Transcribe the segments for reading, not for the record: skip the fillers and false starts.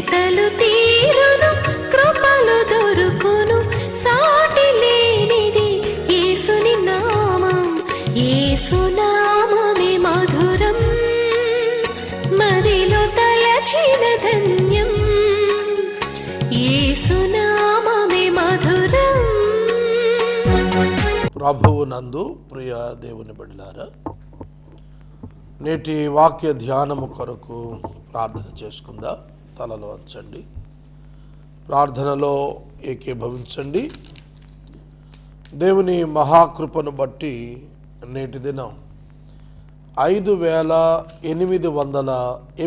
వెతలు తీరును, కృపలు దొరుకును, సాటి లేనిది యేసుని నామం. యేసునామమే మధురం, మదిలో తలచిన ధన్యం. యేసునామమే మధురం. ప్రభువు నందు ప్రియ దేవుని బిడ్డలారా, నేటి వాక్య ధ్యానము కొరకు ప్రార్థన చేసుకుందా. తలలో వంచండి, ప్రార్థనలో ఏకీభవించండి. దేవుని మహాకృపను బట్టి నేటి దినం 5800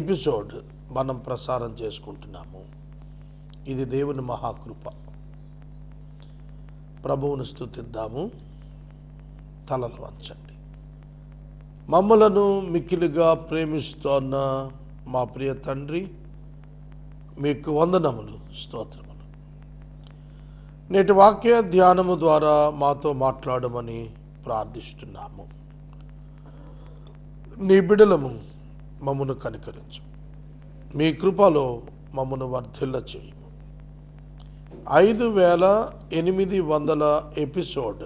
ఎపిసోడ్ మనం ప్రసారం చేసుకుంటున్నాము. ఇది దేవుని మహాకృప. ప్రభువును స్తుతిద్దాము. తలలు వంచండి. మమ్మలను మిక్కిలిగా ప్రేమిస్తోన్న మా ప్రియ తండ్రి, మీకు వందనములు, స్తోత్రములు. నేటి వాక్య ధ్యానము ద్వారా మాతో మాట్లాడమని ప్రార్థిస్తున్నాము. నీ బిడలము మమ్మను కనికరించు, మీ కృపలో మమ్మను వర్ధిల్ల చేయము. 5800 ఎపిసోడ్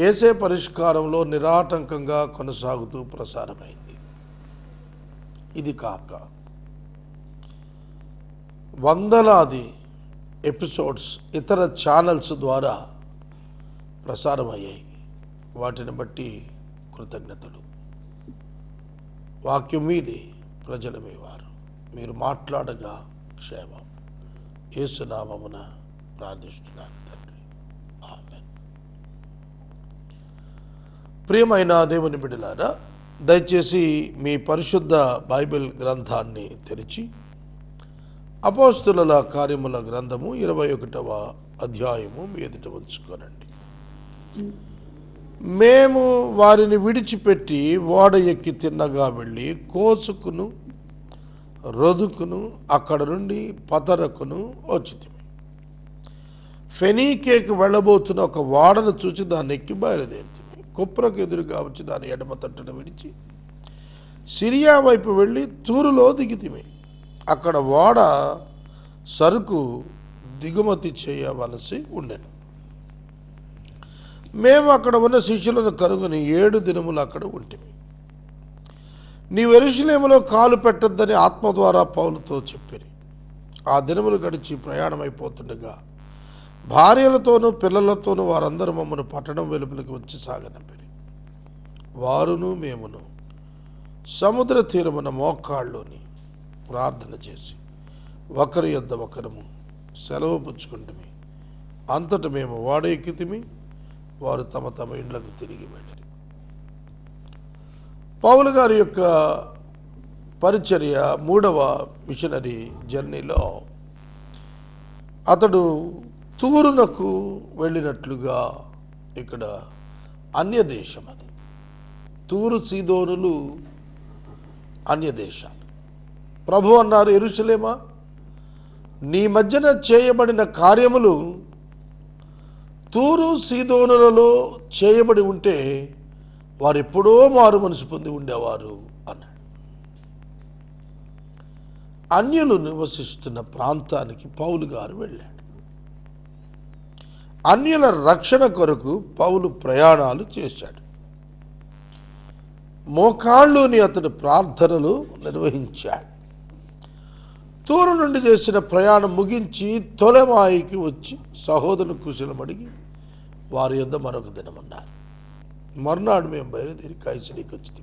యేసే పరిష్కారంలో నిరాటంకంగా కొనసాగుతూ ప్రసారమైంది. ఇది కాక వందలాది ఎపిసోడ్స్ ఇతర ఛానల్స్ ద్వారా ప్రసారమయ్యాయి. వాటిని బట్టి కృతజ్ఞతలు. వాక్యం మీది, ప్రజల మీ వారు, మీరు మాట్లాడగా క్షేమం. యేసునామమున ప్రార్థిస్తున్నాను తండ్రి, ఆమేన్. ప్రియమైన దేవుని బిడ్డలారా, దయచేసి మీ పరిశుద్ధ బైబిల్ గ్రంథాన్ని తెరిచి అపోస్తుల కార్యముల గ్రంథము 21వ అధ్యాయము మీ ఎదుట ఉంచుకోనండి. మేము వారిని విడిచిపెట్టి ఓడ ఎక్కి తిన్నగా వెళ్ళి కోసుకును రొదుకును అక్కడ నుండి పతరకును వచ్చితిమి. ఫెనీకేకి వెళ్ళబోతున్న ఒక ఓడను చూచి దాన్ని ఎక్కి బయలుదేరుతుంది. కుప్రకు ఎదురుగా వచ్చి దాని ఎడమ తట్టును విడిచి సిరియా వైపు వెళ్ళి తూరులో దిగితిమి. అక్కడ ఓడ సరుకు దిగుమతి చేయవలసి ఉండెను. మేము అక్కడ ఉన్న శిష్యులను కనుగొని 7 దినములు అక్కడ ఉంటిమి. నీవు యెరూషలేములో కాలు పెట్టొద్దని ఆత్మ ద్వారా పౌలుతో చెప్పిరి. ఆ దినములు గడిచి ప్రయాణమైపోతుండగా భార్యలతోనూ పిల్లలతోనూ వారందరూ మమ్మను పట్టణం వెలుపలికి వచ్చి సాగనంపిరి. వారును మేమును సముద్ర తీరమున మోకాళ్ళలోని ప్రార్థన చేసి ఒకరి యొద్ద ఒకరము సెలవు పుచ్చుకుంటుమి. అంతట మేము ఓడ ఎక్కితిమి. వారు తమ తమ ఇండ్లకు తిరిగి వెళ్ళిరి. పౌలు గారి యొక్క పరిచర్య 3వ మిషనరీ జర్నీలో అతడు తూరునకు వెళ్ళినట్లుగా ఇక్కడ అన్యదేశం. అది తూరు సీదోనులు అన్యదేశాలు. ప్రభు అన్నారు, యెరూషలేమా, నీ మధ్యన చేయబడిన కార్యములు తూరు సీదోనులలో చేయబడి ఉంటే వారు ఎప్పుడో మారు మనసు పొంది ఉండేవారు అన్నాడు. అన్యులు నివసిస్తున్న ప్రాంతానికి పౌలు గారు వెళ్ళాడు. అన్యుల రక్షణ కొరకు పౌలు ప్రయాణాలు చేశాడు. మోకాళ్ళలోని అతడు ప్రార్థనలు నిర్వహించాడు. తూరు నుండి చేసిన ప్రయాణం ముగించి తొలెమాయికి వచ్చి సహోదరులు కుశలమడిగి వారి యొద్ద మరొక దినమన్నారు. మర్నాడు మేము బయలుదేరి కైసరికి వచ్చి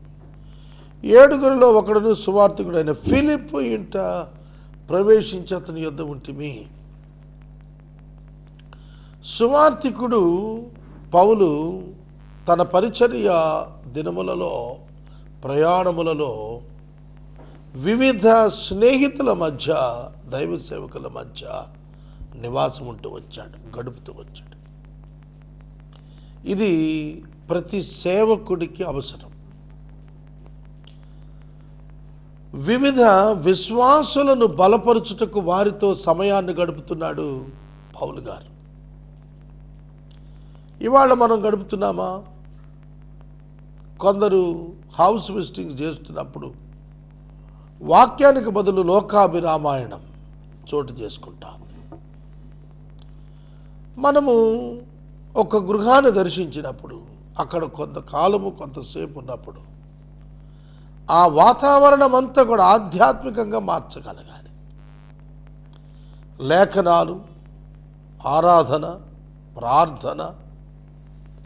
7గురిలో ఒకడును సువార్తికుడైన ఫిలిప్పు ఇంట ప్రవేశించి అతని యొద్ద ఉంటిమి. సువార్తికుడు పౌలు తన పరిచర్య దినములలో ప్రయాణములలో వివిధ స్నేహితుల మధ్య, దైవ సేవకుల మధ్య నివాసం ఉంటూ వచ్చాడు, గడుపుతూ వచ్చాడు. ఇది ప్రతి సేవకుడికి అవసరం. వివిధ విశ్వాసులను బలపరుచుటకు వారితో సమయాన్ని గడుపుతున్నాడు పౌలు గారు. ఇవాళ మనం గడుపుతున్నామా? కొందరు హౌస్ విజిటింగ్స్ చేస్తున్నప్పుడు వాక్యానికి బదులు లోకాభిరామాయణం చోటు చేసుకుంటాం. మనము ఒక గృహాన్ని దర్శించినప్పుడు అక్కడ కొంతకాలము కొంతసేపు ఉన్నప్పుడు ఆ వాతావరణం అంతా కూడా ఆధ్యాత్మికంగా మార్చగలగాలి. లేఖనాలు, ఆరాధన, ప్రార్థన,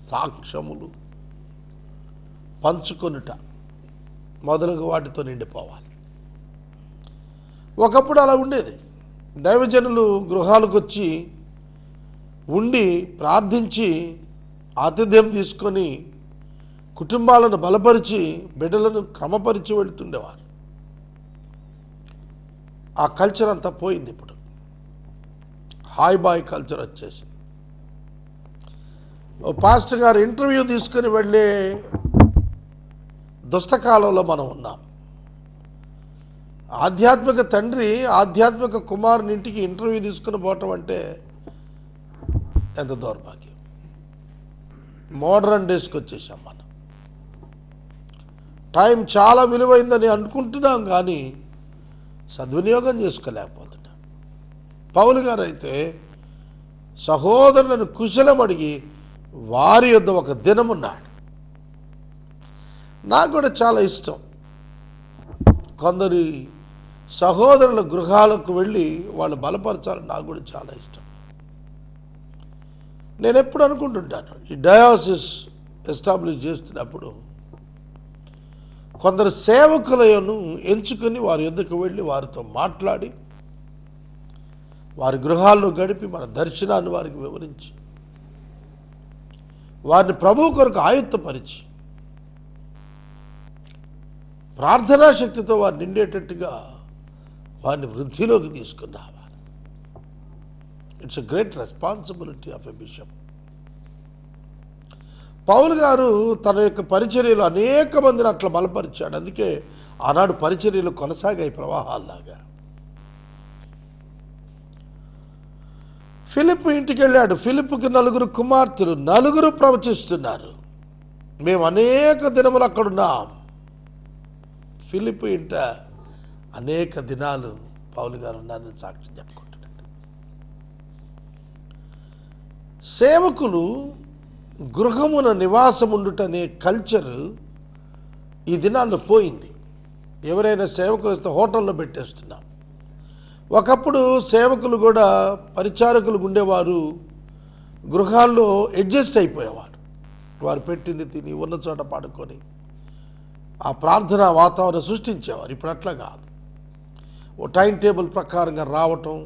సాక్ష్యములు, పంచుకొనుట మొదలగు వాటితో నిండిపోవాలి. ఒకప్పుడు అలా ఉండేది. దైవజనులు గృహాలకు వచ్చి ఉండి ప్రార్థించి ఆతిథ్యం తీసుకొని కుటుంబాలను బలపరిచి బిడ్డలను క్రమపరిచి వెళుతుండేవారు. ఆ కల్చర్ అంతా పోయింది. ఇప్పుడు హాయ్ బాయ్ కల్చర్ వచ్చేసింది. ఓ పాస్టర్ గారు ఇంటర్వ్యూ తీసుకొని వెళ్ళే దుష్టకాలంలో మనం ఉన్నాం. ఆధ్యాత్మిక తండ్రి ఆధ్యాత్మిక కుమారుని ఇంటికి ఇంటర్వ్యూ తీసుకుని పోవటం అంటే ఎంత దౌర్భాగ్యం. మోడర్న్ డేస్కి వచ్చేసాం మనం. టైం చాలా విలువైందని అనుకుంటున్నాం కానీ సద్వినియోగం చేసుకోలేకపోతున్నాం. పౌలు గారు అయితే సహోదరులను కుశలం అడిగి వారి యొద్ద ఒక దినమున్నాడు. నాకు కూడా చాలా ఇష్టం. కొందరి సహోదరుల గృహాలకు వెళ్ళి వాళ్ళు బలపరచాలని నాకు కూడా చాలా ఇష్టం. నేను ఎప్పుడు అనుకుంటుంటాను, ఈ డయాసిస్ ఎస్టాబ్లిష్ చేస్తున్నప్పుడు కొందరు సేవకులను ఎంచుకొని వారి యొద్దకు వెళ్ళి వారితో మాట్లాడి వారి గృహాల్లో గడిపి మన దర్శనాన్ని వారికి వివరించి వారిని ప్రభువు కొరకు ఆయుత్తపరిచి ప్రార్థనా శక్తితో వారు నిండేటట్టుగా వారిని వృద్ధిలోకి తీసుకుని రావాలి. It's a great responsibility of a bishop. పౌలు గారు తన యొక్క పరిచర్యలు అనేక మందిని అట్లా బలపరిచాడు. అందుకే ఆనాడు పరిచర్యలు కొనసాగాయి ప్రవాహాల్లాగా. ఫిలిప్ ఇంటికి వెళ్ళాడు. ఫిలిప్కి 4 కుమార్తెలు, 4 ప్రవచిస్తున్నారు. మేము అనేక దినములు అక్కడున్నాం. ఫిలిప్ ఇంట అనేక దినాలు పౌలు గారు ఉన్నారని సాక్ష్యం చెప్పుకుంటున్నాడు. సేవకులు గృహమున నివాసముండుటనే కల్చర్ ఈ దినాల్లో పోయింది. ఎవరైనా సేవకులు వస్తే హోటల్లో పెట్టేస్తున్నాం. ఒకప్పుడు సేవకులు కూడా పరిచారకులు ఉండేవారు గృహాల్లో అడ్జస్ట్ అయిపోయేవారు. వారు పెట్టింది తిని ఉన్న చోట పాడుకొని ఆ ప్రార్థనా వాతావరణం సృష్టించేవారు. ఇప్పుడు అట్లా కాదు. ఓ టైం టేబుల్ ప్రకారంగా రావటం,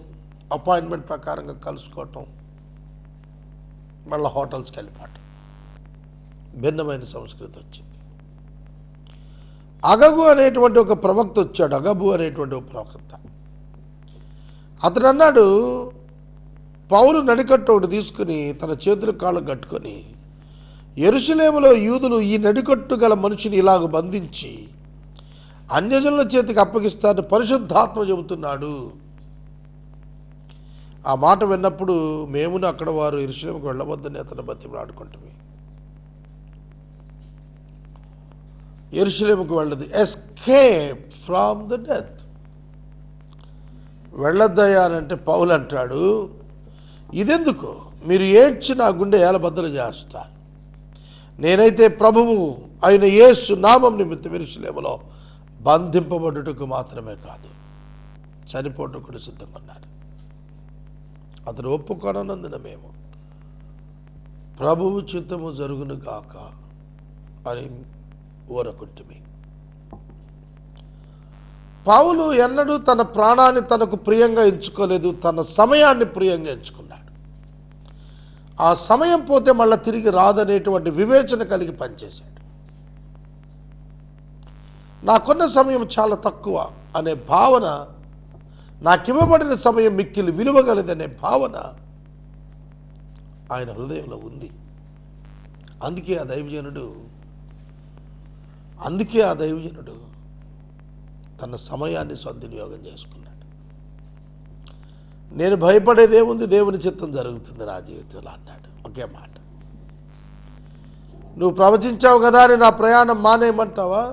అపాయింట్మెంట్ ప్రకారంగా కలుసుకోవటం, మళ్ళీ హోటల్స్కి వెళ్ళిపోవటం. భిన్నమైన సంస్కృతి వచ్చింది. అగబు అనేటువంటి ఒక ప్రవక్త వచ్చాడు. అగబు అనేటువంటి ఒక ప్రవక్త. అతడు అన్నాడు, పౌలు నడికట్టు ఒకటి తీసుకుని తన చేతులు కాళ్ళు కట్టుకొని యెరూషలేములో యూదులు ఈ నడికట్టు గల మనిషిని ఇలాగ బంధించి అన్యజనుల చేతికి అప్పగిస్తారని పరిశుద్ధాత్మ చెబుతున్నాడు. ఆ మాట విన్నప్పుడు మేమును అక్కడ వారు యెరూషలేముకు వెళ్ళవద్దని అతను బతిమలాడుకుంటాము. యెరూషలేముకు వెళ్ళదు, ఎస్కేప్ ఫ్రమ్ ద డెత్. వెళ్ళొద్దయ్యా అని అంటే పౌలు అంటాడు, ఇదెందుకు? మీరు ఏడ్చి నా గుండె ఏలబద్దలు చేస్తారు. నేనైతే ప్రభువు అయిన యేసు నామం నిమిత్తం యెరూషలేములో బంధింపబడుటకు మాత్రమే కాదు, చనిపోవటం కూడా సిద్ధంగా ఉన్నారు. అతను ఒప్పుకొనందున మేము ప్రభువు చిత్తము జరుగును గాక అని ఊరకుంటిమి. పౌలు ఎన్నడూ తన ప్రాణాన్ని తనకు ప్రియంగా ఎంచుకోలేదు, తన సమయాన్ని ప్రియంగా ఎంచుకున్నాడు. ఆ సమయం పోతే మళ్ళీ తిరిగి రాదనేటువంటి వివేచన కలిగి పనిచేశాడు. నాకున్న సమయం చాలా తక్కువ అనే భావన, నాకివ్వబడిన సమయం మిక్కిలి విలువగలదనే భావన ఆయన హృదయంలో ఉంది. అందుకే ఆ దైవజనుడు తన సమయాన్ని సద్వినియోగం చేసుకున్నాడు. నేను భయపడేదేముంది, దేవుని చిత్తం జరుగుతుంది నా జీవితంలో అన్నాడు. ఒకే మాట. నువ్వు ప్రవచించావు కదా అని నా ప్రయాణం మానేయమంటావా?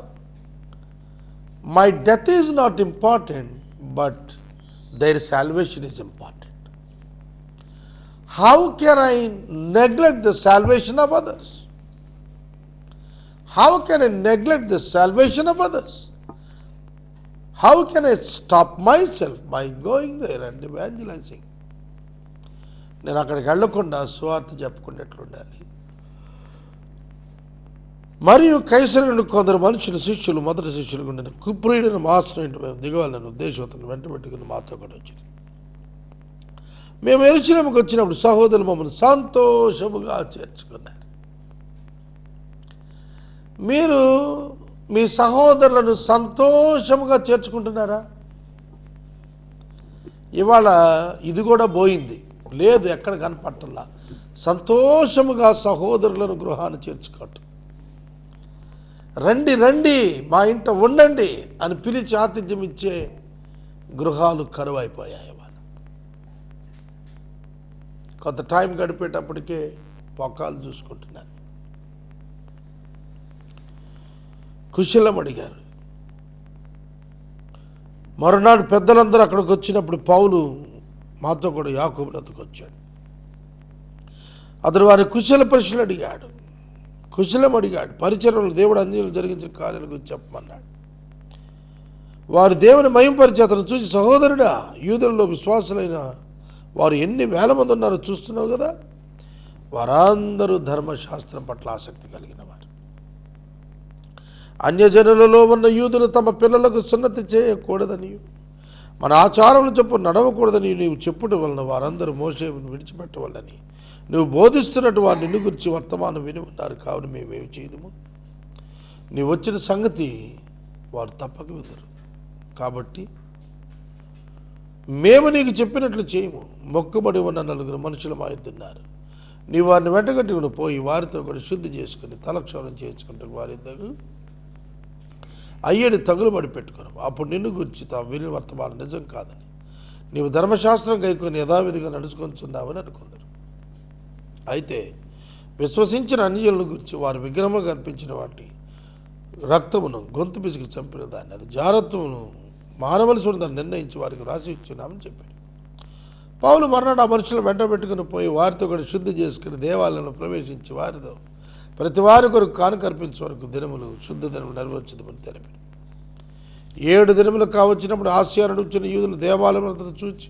My death is not important, but their salvation is important. How can I neglect the salvation of others? How can I neglect the salvation of others? How can I stop myself by going there and evangelizing? నేను అక్కడికి వెళ్ళకుండా సువార్త చెప్పుకుంటే ఎట్లుండాలి? మరియు కైసరుని కొందరు మనుషులు శిష్యులు మొదటి శిష్యులు ఉండిన కుప్రియుడిని మాస్టర్ మేము దిగవాలని ఉద్దేశంతో వెంట పెట్టుకుని మాతో కూడా వచ్చింది. మేము యెరూషలేముకు వచ్చినప్పుడు సహోదరులు మమ్మల్ని సంతోషముగా చేర్చుకున్నారు. మీరు మీ సహోదరులను సంతోషముగా చేర్చుకుంటున్నారా? ఇవాళ ఇది కూడా పోయింది, లేదు, ఎక్కడ కనపట్టల్లా. సంతోషముగా సహోదరులను గృహాన్ని చేర్చుకోవటం, రండి రండి మా ఇంట ఉండండి అని పిలిచి ఆతిథ్యం ఇచ్చే గృహాలు కరువైపోయాయి. వాళ్ళు కొంత టైం గడిపేటప్పటికే పొక్కాలు చూసుకుంటున్నారు. కుశలం అడిగారు. మరునాడు పెద్దలందరూ అక్కడికి వచ్చినప్పుడు పౌలు మాతో కూడా యాకోబునతకు వచ్చాడు. అతడు వారి కుశల ప్రశ్నలు అడిగాడు, కుశలం అడిగాడు. పరిచర్యలు దేవుడు అన్యులు జరిగించిన కార్యాల గురించి చెప్పమన్నాడు. వారు దేవుని మహింపరిచి అతను చూసి, సహోదరుడా, యూదులలో విశ్వాసులైన వారు ఎన్ని వేల మంది ఉన్నారో చూస్తున్నావు కదా, వారందరూ ధర్మశాస్త్రం పట్ల ఆసక్తి కలిగిన వారు. అన్యజనులలో ఉన్న యూదులు తమ పిల్లలకు సున్నతి చేయకూడదని, మన ఆచారములు చెప్పు నడవకూడదని నీవు చెప్పుట వలన వారందరూ మోషేను విడిచిపెట్టవాలని నువ్వు బోధిస్తున్నట్టు వారు నిన్ను గురించి వర్తమానం విని ఉన్నారు. కావున మేమేమి చేయదుము? నీవు వచ్చిన సంగతి వారు తప్పక వినరు. కాబట్టి మేము నీకు చెప్పినట్లు చేయము. మొక్కుబడి ఉన్న 4 మనుషులు మా ఇద్దరున్నారు. నీవు వారిని వెంటగట్టుకుని పోయి వారితో కూడా శుద్ధి చేసుకుని తలక్షౌరం చేసుకుంటూ వారిద్దరు అయ్యడి తగులుబడి పెట్టుకున్నాం. అప్పుడు నిన్ను గురించి తాము విని వర్తమానం నిజం కాదని, నీవు ధర్మశాస్త్రం గైకొని యథావిధిగా నడుచుకొనిచున్నావని అనుకుందరు. అయితే విశ్వసించిన అన్యజనుల గురించి వారు విగ్రహములకు అర్పించిన వాటి రక్తమును గొంతు పిసికి చంపిన దాన్ని, అది జారత్వమును మానవలసి ఉన్నదాన్ని నిర్ణయించి వారికి రాసి ఇచ్చున్నామని చెప్పారు. పౌలు మర్నాడు ఆ మనుషులను వెంట పెట్టుకుని పోయి వారితో కూడా శుద్ధి చేసుకుని దేవాలయంలో ప్రవేశించి వారితో ప్రతి వారి కొరకు కానుక అర్పించే వరకు దినములు శుద్ధ దినములు నెరవేర్చుదామని తెలిపారు. 7 దినములు కావచ్చినప్పుడు ఆసియా నడుచున్న యూదులు దేవాలయం అతను చూచి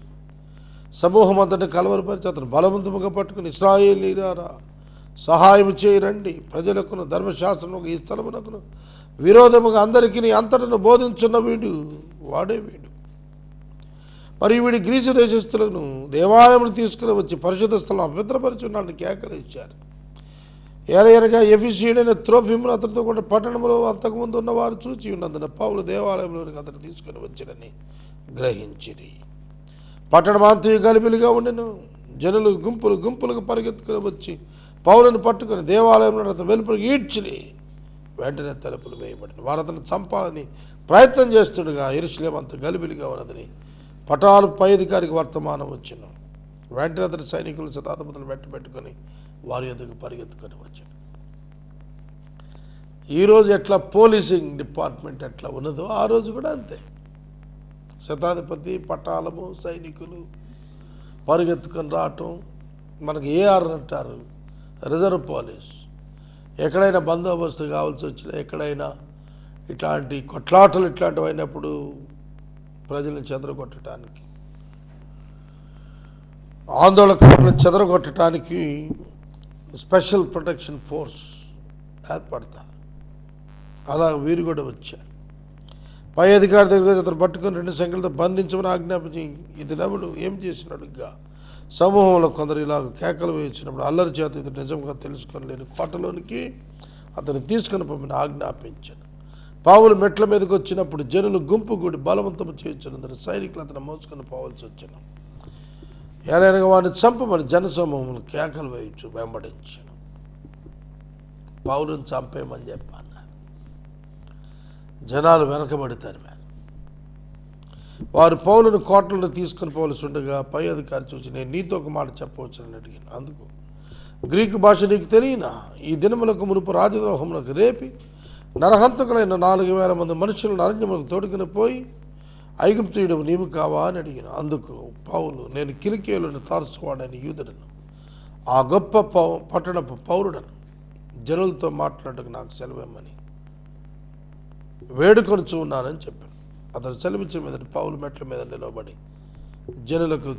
సమూహం అంతటి కలవరపరిచి అతను బలవంతముగా పట్టుకుని, ఇశ్రాయేలీయులారా, సహాయం చేయరండి, ప్రజలకును ధర్మశాస్త్రముకు ఈ స్థలమునకును విరోధముగా అందరికీ అంతటను బోధించున్న వాడే వీడు. మరి వీడి గ్రీసు దేశస్తులను దేవాలయములు తీసుకుని వచ్చి పరిశుద్ధ స్థలం అపవిత్రపరిచున్నాడని కేకలు ఇచ్చారు. ఏలయనగా ఎఫెసీయుడైన త్రోఫిమును అతనితో కూడా పట్టణంలో అంతకుముందు ఉన్నవారు చూచి ఉన్నందున పౌలు దేవాలయంలోనికి అతను తీసుకుని వచ్చినని గ్రహించిరి. పట్టణమంతయు గలిబిలిగా ఉండెను. జనులు గుంపులు గుంపులుగా పరిగెత్తుకుని వచ్చి పౌలను పట్టుకుని దేవాలయంలో అతను వెలుపలికి ఈడ్చిరి. వెంటనే తలుపులు వేయబడిన వారు అతను చంపాలని ప్రయత్నం చేస్తుండగా యెరూషలేము అంత గలిబిలిగా ఉన్నదని పటాలు పై అధికారికి వర్తమానం వచ్చిన. వెంటనే అతని సైనికులు శతాధిపతులు వెంట పెట్టుకొని వారి ఎదుగు పరిగెత్తుకొని వచ్చాడు. ఈరోజు ఎట్లా పోలీసింగ్ డిపార్ట్మెంట్ ఎట్లా ఉన్నదో ఆ రోజు కూడా అంతే. శతాధిపతి, పటాలము, సైనికులు పరిగెత్తుకొని రావటం. మనకి ఏఆర్ అంటారు, రిజర్వ్ పోలీస్. ఎక్కడైనా బందోబస్తు కావాల్సి వచ్చినా, ఎక్కడైనా ఇట్లాంటి కొట్లాటలు ఇట్లాంటివి అయినప్పుడు ప్రజలను చెదరగొట్టడానికి, ఆందోళనకారులను చెదరగొట్టడానికి స్పెషల్ ప్రొటెక్షన్ ఫోర్స్ ఏర్పడతారు. అలా వీరు కూడా వచ్చారు. పై అధికారి దగ్గర అతను పట్టుకుని 2 సంఖ్యలతో బంధించమని ఆజ్ఞాపించి, ఇది ఎవడు ఏం చేసినట్టుగా సమూహంలో కొందరు ఇలాగ కేకలు వేయించినప్పుడు అల్లరి చేత ఇది నిజంగా తెలుసుకోలేని కోటలోనికి అతను తీసుకుని పంపిన ఆజ్ఞాపించాను. పౌలు మెట్ల మీదకి వచ్చినప్పుడు జనులు గుంపు కూడి బలవంతము చేయించినందుకు సైనికులు అతను మోసుకొని పోవాల్సి వచ్చాను. ఏలైనా వాడిని చంపమని జనసమూహములు కేకలు వేయించు వెంబడించాను. పౌలుని చంపేయమని చెప్పన్నారు. జనాలు వెనకబడతారు. వారు పౌలును కోటలను తీసుకుని పోవలసి ఉండగా పై అధికారి చూసి, నేను నీతో ఒక మాట చెప్పవచ్చని అడిగాను. అందుకు, గ్రీకు భాష నీకు తెలియనా? ఈ దినములకు మునుపు రాజద్రోహములకు రేపి నరహంతకులైన 4,000 మంది మనుషులను అరణ్యములకు తోడుకుని పోయి ఐగుప్తీయుడు నీవు కావా అని అడిగిన. అందుకు పౌలు, నేను కిలికియోలోని తార్సువాడని యూదుడను, ఆ గొప్ప పట్టణపు పౌరుడను, జనులతో మాట్లాడటకు నాకు సెలవిమ్మని వేడుకొనుచూ ఉన్నానని చెప్పాను. అతను సెలవిచ్చిన మీద పౌలు మెట్ల మీద నిలబడి జనులకు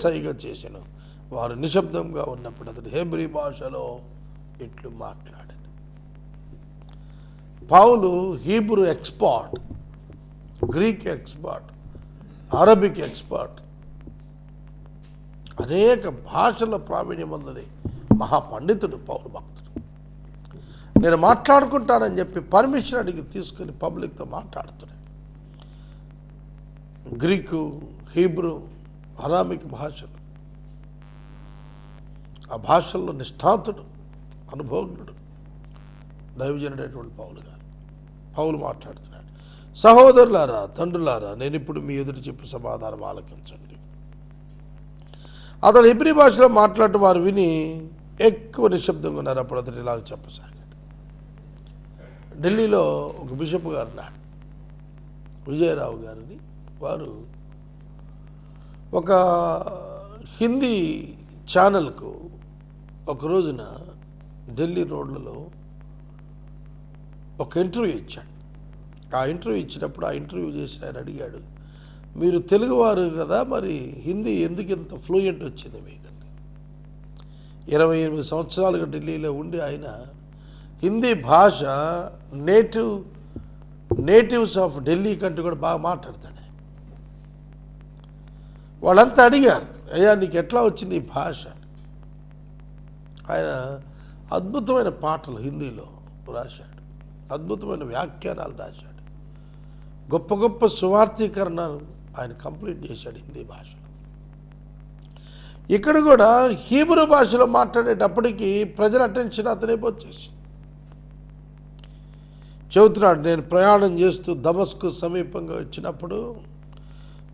సైగ చేసెను. వారు నిశ్శబ్దంగా ఉన్నప్పుడు అతడు హెబ్రీ భాషలో ఇట్లు మాట్లాడాడు. పౌలు Hebrew expert, Greek expert, Arabic expert, అనేక భాషల ప్రావీణ్యం ఉన్నది మహాపండితుడు పౌలు భక్తుడు. నేను మాట్లాడుకుంటానని చెప్పి పర్మిషన్ అడిగి తీసుకుని పబ్లిక్తో మాట్లాడుతున్నాడు. గ్రీకు, హీబ్రూ, అరామిక్ భాషలు, ఆ భాషల్లో నిష్ఠాతుడు, అనుభవజ్ఞుడు, దైవజనుడైనటువంటి పౌలు గారు. పౌలు మాట్లాడుతున్నాడు, సహోదరులారా, తండ్రులారా, నేను ఇప్పుడు మీ ఎదురు చెప్పి సమాధానం ఆలకించండి. అతడు హెబ్రీ భాషలో మాట్లాడటం వారు విని ఎక్కువ నిశ్శబ్దంగా ఉన్నారు. అప్పుడు అతడు ఇలాగ చెప్పసాగాడు. ఢిల్లీలో ఒక బిషప్ గారు నాడు, విజయరావు గారిని, వారు ఒక హిందీ ఛానల్కు ఒక రోజున ఢిల్లీ రోడ్లలో ఒక ఇంటర్వ్యూ ఇచ్చాడు. ఆ ఇంటర్వ్యూ ఇచ్చినప్పుడు ఆ ఇంటర్వ్యూ చేసిన ఆయన అడిగాడు, మీరు తెలుగువారు కదా, మరి హిందీ ఎందుకు ఇంత ఫ్లూయెంట్ వచ్చింది మీకు? 28 సంవత్సరాలుగా ఢిల్లీలో ఉండి ఆయన హిందీ భాష నేటివ్స్ ఆఫ్ ఢిల్లీ కంటే కూడా బాగా మాట్లాడతాడు. వాళ్ళంతా అడిగారు, అయ్యా నీకు ఎట్లా వచ్చింది ఈ భాష? ఆయన అద్భుతమైన పాటలు హిందీలో రాశాడు, అద్భుతమైన వ్యాఖ్యానాలు రాశాడు, గొప్ప గొప్ప సువార్థీకరణలు ఆయన కంప్లీట్ చేశాడు హిందీ భాషలో. ఇక్కడ కూడా హీబ్రూ భాషలో మాట్లాడేటప్పటికీ ప్రజల అటెన్షన్ అతనే వచ్చేసింది. చెబుతున్నాడు, నేను ప్రయాణం చేస్తూ దమస్కు సమీపంగా వచ్చినప్పుడు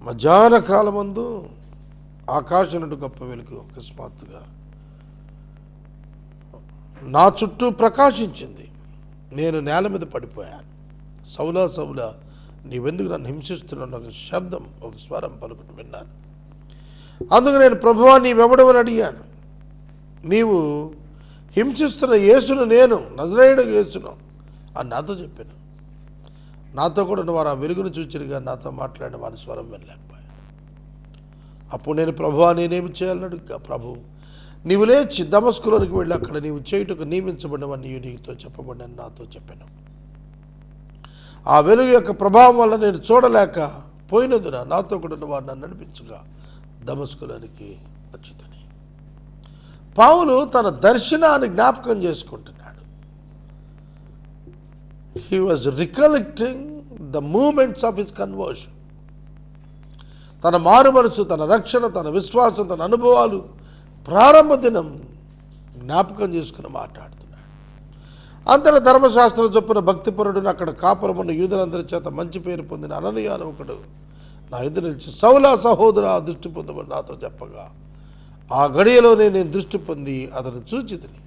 మధ్యాహ్న కాలమందు ఆకాశం నుండి గొప్ప వెలుగు అకస్మాత్తుగా నా చుట్టూ ప్రకాశించింది. నేను నేల మీద పడిపోయాను. సౌలా సౌలా, నీవెందుకు నన్ను హింసిస్తున్నావు? ఒక శబ్దం, ఒక స్వరం పలుకుతూ విన్నాను. అందుకు నేను, ప్రభువా నీవెవడవని అడిగాను. నీవు హింసిస్తున్న యేసును నేను, నజరేయుడు యేసును అని నాతో చెప్పాను. నాతో కూడా వారు ఆ వెలుగును చూచిరుగా నాతో మాట్లాడిన వారి స్వరం వినలేకపోయాను. అప్పుడు నేను, ప్రభువా నేనేమి చేయాలని అడుగుగా, ప్రభు నీవు లేచి దమస్కులోనికి వెళ్ళి అక్కడ నీవు చేయుటకు నియమించబడినవన్నీ నీతో చెప్పబడిన నాతో చెప్పాను. ఆ వెలుగు యొక్క ప్రభావం వల్ల నేను చూడలేక పోయినందున నాతో కూడా వారు నన్ను నడిపించగా దమస్కులోనికి వచ్చుదని. పౌలు తన దర్శనాన్ని జ్ఞాపకం చేసుకుంటున్నాడు. He was recollecting the moments of his conversion. తన మారు మనసు, తన రక్షణ, తన విశ్వాసం, తన అనుభవాలు ప్రారంభ దినం జ్ఞాపకం చేసుకుని మాట్లాడుతున్నాడు. అంతటా ధర్మశాస్త్రం చొప్పున భక్తిపరుడును అక్కడ కాపురమున్న యూదులందరి చేత మంచి పేరు పొందిన అననీయ అని ఒకడు నా ఎదురు నిలిచి, సౌలా సహోదరా దృష్టి పొందమని నాతో చెప్పగా ఆ గడియలోనే నేను దృష్టి పొంది అతను చూచితిని.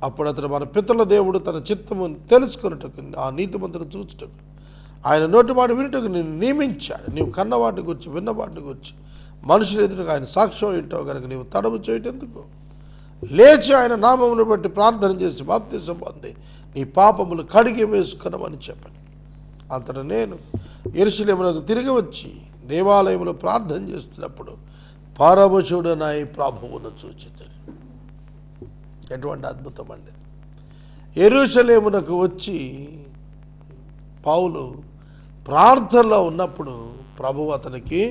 అప్పుడు అతడు మన పితరుల దేవుడు తన చిత్తము తెలుసుకున్నట్టుకు, ఆ నీతిమంతును చూచుటకు, ఆయన నోటి మాట వినుటకు నేను నియమించాడు. నీవు కన్నవాటిని గురించి, విన్నవాటిని గురించి మనుషులు ఎదురుగా ఆయన సాక్ష్యం ఏంటో కనుక నీవు తడవు చేయటెందుకు? లేచి ఆయన నామమును బట్టి ప్రార్థన చేసి బాప్తిసం పొంది నీ పాపములు కడిగి వేసుకున్నామని చెప్పాను. అంతటా నేను యెరూషలేమునకు తిరిగి వచ్చి దేవాలయంలో ప్రార్థన చేస్తున్నప్పుడు పరమశుడు నా ఈ ప్రభువును చూచితిని. ఎటువంటి అద్భుతం అండి! యెరూషలేమునకు వచ్చి పౌలు ప్రార్థనలో ఉన్నప్పుడు ప్రభువు అతనికి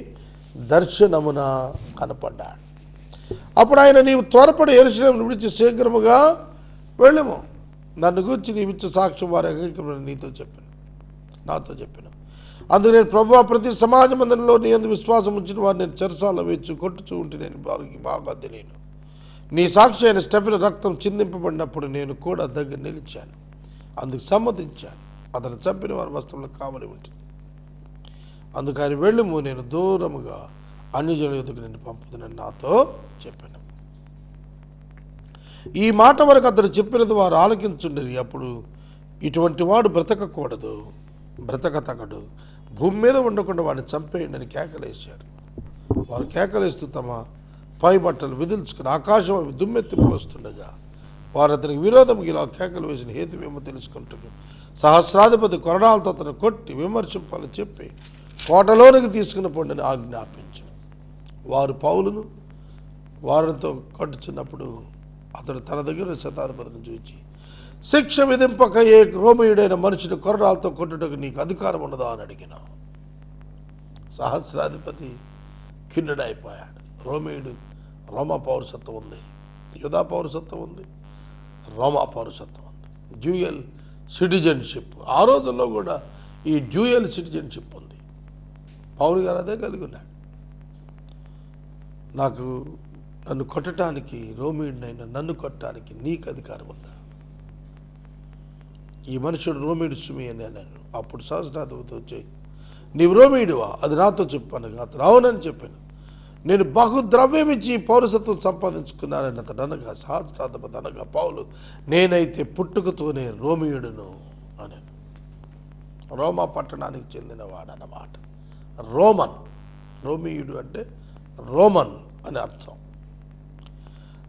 దర్శనమున కనపడ్డాడు. అప్పుడు ఆయన, నీవు త్వరపడి యెరూషలేమును విడిచి శీఘ్రముగా వెళ్ళము, నన్ను గురించి నీవిచ్చే సాక్ష్యం వారి అంగీకరణ నాతో చెప్పాను. అందుకు నేను, ప్రభువా ప్రతి సమాజ మందిరంలో నీ యందు విశ్వాసం ఉంచిన వారు నేను చెరసాలలో వేచి కొట్టుచూ ఉంటే నేను వారికి బాగా తెలియను. నీ సాక్షి అయిన స్టెఫెను రక్తం చిందింపబడినప్పుడు నేను కూడా దగ్గర నిలిచాను, అందుకు సమ్మతించాను. అతను చంపిన వారి వస్త్రంలో కావలి ఉంటుంది. అందుకు ఆయన, వెళ్ళుము, నేను దూరముగా అన్యజనుల యొద్దకు నిన్ను పంపుతున్నాను నాతో చెప్పాను. ఈ మాట వరకు అతను చెప్పినది వారు ఆలకించుండేది. అప్పుడు ఇటువంటి వాడు బ్రతకకూడదు, బ్రతకతగడు, భూమి మీద ఉండకుండా వాడిని చంపేయండి అని కేకలేశారు. వారు కేకలేస్తూ తమ పై బట్టలు విదిల్చుకుని ఆకాశం అవి దుమ్మెత్తి పోస్తుండగా వారు అతనికి విరోధం ఇలా కేకలు వేసిన హేతువేమో తెలుసుకుంటున్నారు. సహస్రాధిపతి కొరడాలతో అతను కొట్టి విమర్శింపాలని చెప్పి కోటలోనికి తీసుకుని పోండి ఆజ్ఞాపించారు. వారు పౌలును వారితో కొట్టుచున్నప్పుడు అతడు తన దగ్గర శతాధిపతిని చూచి, శిక్ష విధింపక ఏ రోమీయుడైన మనిషిని కొరడాలతో కొట్టుటకు నీకు అధికారం ఉండదా అని అడిగిన. సహస్రాధిపతి ఖిన్నుడైపోయాడు. రోమీయుడు రోమా పౌరసత్వం ఉంది, యూదా పౌరసత్వం ఉంది, రోమా పౌరసత్వం ఉంది, డ్యూయల్ సిటిజన్షిప్. ఆ రోజుల్లో కూడా ఈ డ్యూయల్ సిటిజన్షిప్ ఉంది. పౌలు గారు అదే కలిగి ఉన్నాడు. నన్ను కొట్టడానికి, రోమీయుడినైనా నన్ను కొట్టడానికి నీకు అధికారం ఉందా? ఈ మనుషుడు రోమీయుడు సుమి అని అన్నాను. అప్పుడు సహస్రాధిపతి వచ్చి, నీవు రోమీయుడువా? అది నాతో చెప్పాను. అతను అవునని చెప్పాను. నేను బహుద్రవ్యం ఇచ్చి పౌరసత్వం సంపాదించుకున్నానని అతడు అనగా, సహస్రాధిపతి అనగా పౌలు, నేనైతే పుట్టుకతోనే రోమీయుడును అని. రోమా పట్టణానికి చెందినవాడు అన్నమాట. రోమీయుడు అంటే రోమన్ అని అర్థం.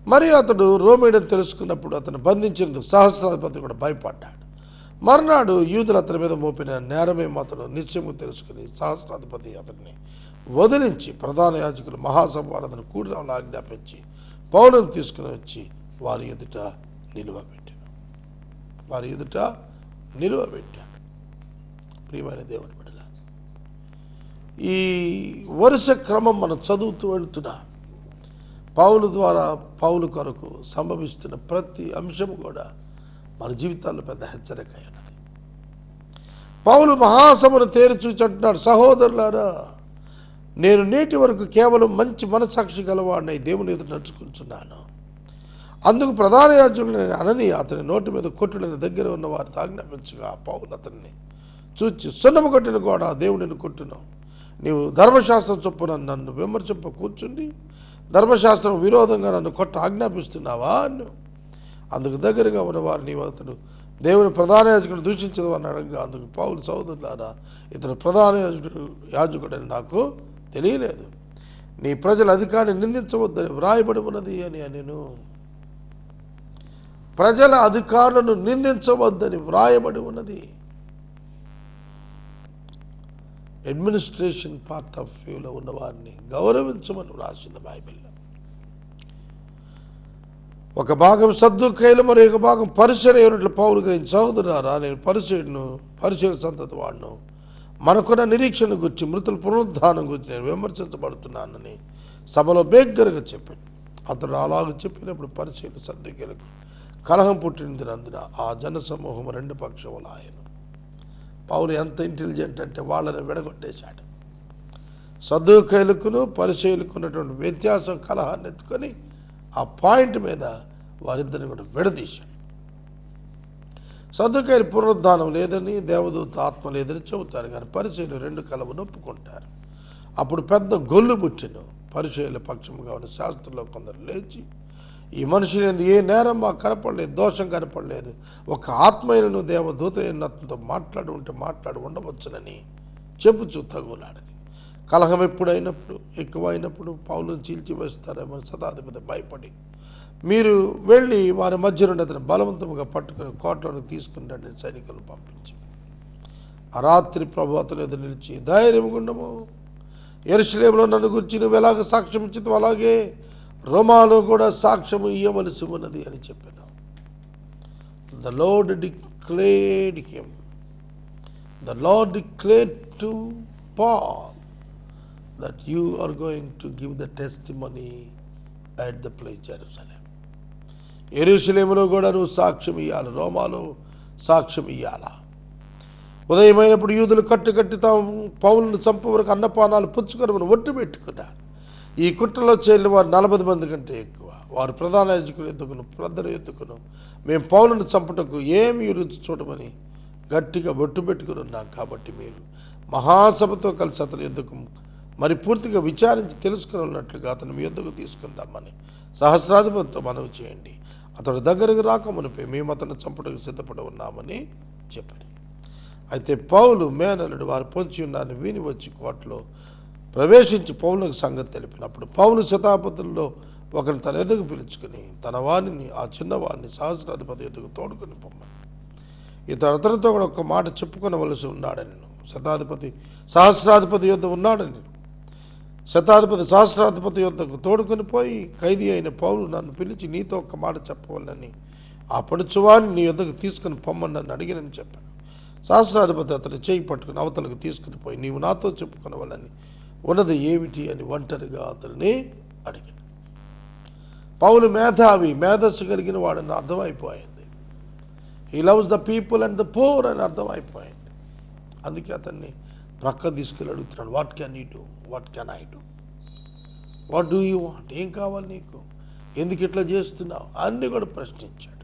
మరి అతడు రోమీయుడని తెలుసుకున్నప్పుడు అతను బంధించినందుకు సహస్రాధిపతి కూడా భయపడ్డాడు. మర్నాడు యూదులు అతని మీద మోపిన నేరమేమో అతను నిశ్చయము తెలుసుకుని సహస్రాధిపతి అతన్ని వదిలించి ప్రధాన యాజకులు మహాసభ వారు అతను కూడిరాలను ఆజ్ఞాపించి పౌలును తీసుకుని వచ్చి వారి ఎదుట నిలువబెట్టాడు. ప్రియమైన దేవుని బిడ్డలారా, ఈ వరుస క్రమం మనం చదువుతూ వెళుతున్నాం. పౌలు ద్వారా పౌలు కొరకు సంభవిస్తున్న ప్రతి అంశం కూడా మన జీవితాల్లో పెద్ద హెచ్చరిక అయినది. పౌలు మహాసభను తేరిచూచి అంటున్నాడు, సహోదరులారా, నేను నేటి వరకు కేవలం మంచి మనసాక్షి గలవాడిని దేవుని ఎదుట నడుచుకుంటున్నాను. అందుకు ప్రధాన యాజకుడు అననీయ అతని నోటి మీద కొట్టుడని దగ్గర ఉన్న వారితో ఆజ్ఞాపించగా పౌలు అతన్ని చూచి, సున్నము కొట్టిన కూడా దేవుడిని కొట్టును. నీవు ధర్మశాస్త్రం చొప్పున నన్ను విమర్శింప కూర్చుండి ధర్మశాస్త్రం విరోధంగా నన్ను కొట్ట ఆజ్ఞాపిస్తున్నావా అన్ను. అందుకు దగ్గరగా ఉన్నవారు, నీవు అతడు దేవుని ప్రధాన యాజకుడు దూషించదు అని అడగగా, అందుకు పౌలు, సహోదరులారా, ఇతడు ప్రధాన యాజకుడని నాకు తెలియలేదు. నీ ప్రజల అధికారిని నిందించవద్దని వ్రాయబడి ఉన్నది అని నేను. ప్రజల అధికారులను నిందించవద్దని వ్రాయబడి ఉన్నది. అడ్మినిస్ట్రేషన్ పార్ట్ ఆఫ్ వ్యూలో ఉన్న వారిని గౌరవించమని వ్రాసింది బైబిల్లో. ఒక భాగం సద్దూకయ్యులు, మరి ఒక భాగం పరిసయ్యులు పౌలు గ్రహించి, సహోదరులారా, నేను పరిసయ్యుల సంతతి వాడును, మనకున్న నిరీక్షణ గురించి, మృతుల పునరుద్ధానం గురించి నేను విమర్శించబడుతున్నానని సభలో బేగ్గరగా చెప్పాను. అతడు అలాగ చెప్పినప్పుడు పరిసయ్యులు సద్దూకయ్యులకు కలహం పుట్టినందున ఆ జనసమూహం రెండు పక్షములు ఆయన. పౌలు ఎంత ఇంటెలిజెంట్ అంటే వాళ్ళని విడగొట్టేశాడు. సద్దూకయ్యులకును పరిసయ్యులకు ఉన్నటువంటి వ్యత్యాసం, కలహాన్ని ఎత్తుకొని ఆ పాయింట్ మీద వారిద్దరిని కూడా విడదీశాడు. సద్దూకయ్యులు పునరుద్ధానం లేదని, దేవదూత ఆత్మ లేదని చెబుతారు, కానీ పరిసయ్యులు రెండు కలవు ఒప్పుకుంటారు. అప్పుడు పెద్ద గొల్లు పుట్టెను. పరిసయ్యుల పక్షముగా ఉన్న శాస్త్రుల్లో కొందరు లేచి, ఈ మనుషుని ఏ నేరం మాకు కనపడలేదు, దోషం కనపడలేదు, ఒక ఆత్మయను దేవదూత అతనితో మాట్లాడి ఉండవచ్చునని చెప్పుచూ తగులాడని. కలహం ఎప్పుడైనప్పుడు ఎక్కువైనప్పుడు పౌలును చీల్చివేస్తారేమో శతాధిపతి భయపడి, మీరు వెళ్ళి వారి మధ్య నుండి అతను బలవంతంగా పట్టుకుని కోటలోకి తీసుకుంటాడని సైనికులను పంపించి, ఆ రాత్రి ప్రభు అతను ఎదురు నిలిచి, ధైర్యం గుండము, యెరూషలేములో నన్ను గురించి నువ్వు ఎలాగ సాక్ష్యం ఇచ్చితే అలాగే రోమాలో కూడా సాక్ష్యము ఇవ్వవలసి ఉన్నది అని చెప్పాను. The Lord declared to Paul that you are going to give the testimony at the place Jerusalem. యెరూషలేములో కూడా నువ్వు సాక్ష్యం ఇవ్వాలి, రోమాలో సాక్ష్యం ఇవ్వాలా. ఉదయమైనప్పుడు యూదులు కట్టుకట్టి తాము పౌలును చంపే వరకు అన్నపానాలు పుచ్చుకొని ఒట్టు పెట్టుకున్నారు. ఈ కుట్రలో చేరిన వారు 40 మంది కంటే ఎక్కువ. వారు ప్రధాన యాజకులు ఎత్తుకును మేము పౌలును చంపుటకు ఏమి రుచి చూడమని గట్టిగా బొట్టు పెట్టుకుని ఉన్నాం. కాబట్టి మీరు మహాసభతో కలిసి అతని యుద్ధకు మరి పూర్తిగా విచారించి తెలుసుకుని ఉన్నట్లుగా అతను మీ యుద్ధకు తీసుకుందామని సహస్రాధిపతితో మనవి చేయండి. అతడు దగ్గరకు రాకమునిపై మేము అతను చంపుటకు సిద్ధపడి ఉన్నామని చెప్పారు. అయితే పౌలు మేనలుడు వారు పొంచి ఉన్నారని విని వచ్చి కోటలో ప్రవేశించి పౌలుకు సంగతి తెలిపినప్పుడు పౌలు శతాపతుల్లో ఒకరిని తన ఎదుగు పిలుచుకుని తన వాణిని ఆ చిన్నవాడిని సహస్రాధిపతి ఎదుగు తోడుకొని పొమ్మని ఇతడు అతనితో కూడా ఒక్క మాట చెప్పుకొనవలసి ఉన్నాడని సహస్రాధిపతి యొద్ద ఉన్నాడని సహస్రాధిపతి యొద్దకు తోడుకొని పోయి ఖైదీ అయిన పౌలు నన్ను పిలిచి నీతో ఒక్క మాట చెప్పవాలని ఆ పడుచువాన్ని నీ యొద్దకు తీసుకుని పొమ్మని నన్ను అడిగినని చెప్పాను. సహస్రాధిపతి అతని చేయి పట్టుకుని అవతలకు తీసుకుని పోయి నీవు నాతో చెప్పుకొనవాలని ఉన్నది ఏమిటి అని ఒంటరిగా అతన్ని అడిగాను. పౌలు మేధస్సు కలిగిన వాడని అర్థమైపోయింది. He loves the people and the poor అని అర్థమైపోయింది. అందుకే అతన్ని ప్రక్క తీసుకెళ్ళి అడుగుతున్నాడు, what can you do, what can I do, what do you want, ఏం కావాలి నీకు, ఎందుకు ఇట్లా చేస్తున్నావు అన్నీ కూడా ప్రశ్నించాడు.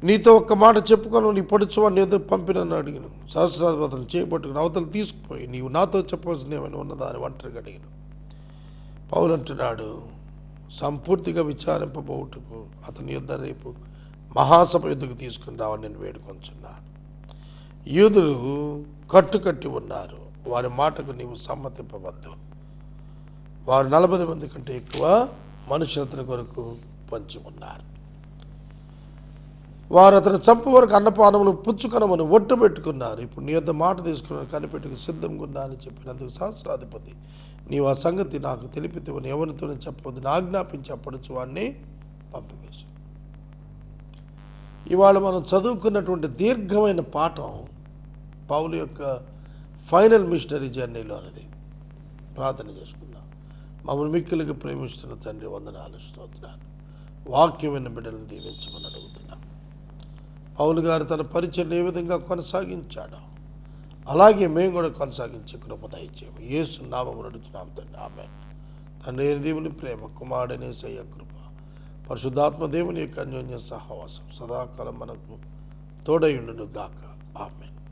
నీతో ఒక్క మాట చెప్పుకొని నీ పొడుచువాడిని ఏదో పంపినని అడిగిన సహస్రాధిపతిని చేపట్టుకుని అవతలు తీసుకుపోయి నీవు నాతో చెప్పవలసిన ఏమైనా ఉన్నదా అని ఒంటరిగా అడిగిన. పౌలు అంటున్నాడు, సంపూర్తిగా విచారింపబోటుకు అతని యుద్ధ రేపు మహాసభ యుద్ధకు తీసుకుని రావని నేను వేడుకొంచున్నాను. యూదులు కట్టుకట్టి ఉన్నారు, వారి మాటకు నీవు సమ్మతింపవద్దు. వారు 40 మంది కంటే ఎక్కువ మనుషులతని కొరకు పంచి ఉన్నారు. వారు అతను చంపు వరకు అన్నపానములు పుచ్చుకొనమని ఒట్టు పెట్టుకున్నారు. ఇప్పుడు నీ యొద్ద మాట తీసుకుని కనిపెట్టుకు సిద్ధంగా ఉన్నా అని చెప్పినందుకు సహస్రాధిపతి నీవు ఆ సంగతి నాకు తెలిపితేవని ఎవరితోనే చెప్పవద్దు ఆజ్ఞాపించి అప్పటించి వాడిని పంపివేశాడు. ఇవాళ మనం చదువుకున్నటువంటి దీర్ఘమైన పాఠం పౌలు యొక్క ఫైనల్ మిషనరీ జర్నీలో అనేది. ప్రార్థన చేసుకుందాం. మమ్మల్ని మిక్కిలిగా ప్రేమిస్తున్న తండ్రి వందనాలు స్తోత్రాలు. వాక్యం విన్న బిడ్డలను దీవించమని అడుగుతున్నాం. పౌలు గారు తన పరిచయం ఏ విధంగా కొనసాగించాడో అలాగే మేము కూడా కొనసాగించే కృప దయచేయము. యేసు నామమున అడుగుతున్నాం తండ్రి, ఆమేన్. తండ్రి దేవుని ప్రేమ, కుమారుడైన యేసయ్య కృప, పరిశుద్ధాత్మ దేవుని యొక్క అన్యోన్య సహవాసం సదాకాలం మనకు తోడై ఉండును గాక. ఆమేన్.